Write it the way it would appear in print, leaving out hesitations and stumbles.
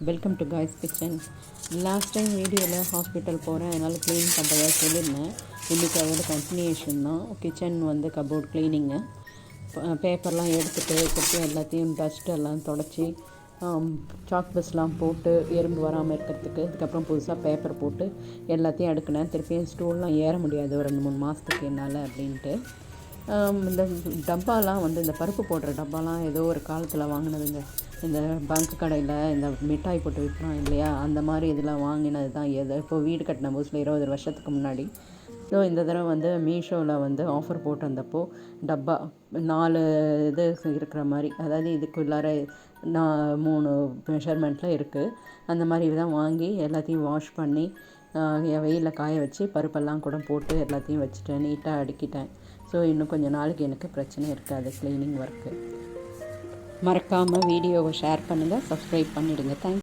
Welcome to guys kitchen. Last time வீடியோவில் hospital போகிறேன், அதனால் க்ளீன் பண்ணுறதா சொல்லியிருந்தேன். இன்றைக்கி அதோட கண்டினியூஷன் தான். கிச்சன் வந்து கபோர்ட் க்ளீனிங்கு. பேப்பர்லாம் எடுத்துகிட்டு திருப்பி எல்லாத்தையும் டஸ்ட்டெல்லாம் தொடச்சி சாக் பஸ்லாம் போட்டு எறும்பு வராமல் இருக்கிறதுக்கு, அதுக்கப்புறம் புதுசாக பேப்பர் போட்டு எல்லாத்தையும் அடுக்கினேன். திருப்பியும் ஸ்டூல்லாம் ஏற முடியாது ஒரு 2-3 மாதத்துக்கு என்னால் அப்படின்ட்டு. இந்த டப்பாலாம் வந்து இந்த பருப்பு போடுற டப்பாலாம் ஏதோ ஒரு காலத்தில் வாங்கினதுங்க. இந்த பங்கு கடையில் இந்த மிட்டாய் போட்டு விற்கிறோம் இல்லையா, அந்த மாதிரி இதெல்லாம் வாங்கினது தான். இப்போ வீடு கட்டின புதுசில் 20 வருஷத்துக்கு முன்னாடி. ஸோ இந்த தடவை வந்து மீஷோவில் வந்து ஆஃபர் போட்டிருந்தப்போ டப்பா 4 இது இருக்கிற மாதிரி, அதாவது இதுக்குள்ளார 3 மெஷர்மெண்ட்டில் இருக்குது. அந்த மாதிரி தான் வாங்கி எல்லாத்தையும் வாஷ் பண்ணி வெயிலில் காய வச்சு பருப்பெல்லாம் கூட போட்டு எல்லாத்தையும் வச்சுட்டேன், நீட்டாக அடுக்கிட்டேன். ஸோ இன்னும் கொஞ்சம் நாளைக்கு எனக்கு பிரச்சனை இருக்காது க்ளீனிங் ஒர்க்கு. மறக்காமல் வீடியோவை ஷேர் பண்ணுங்கள், சப்ஸ்கிரைப் பண்ணிவிடுங்க. தேங்க்யூ.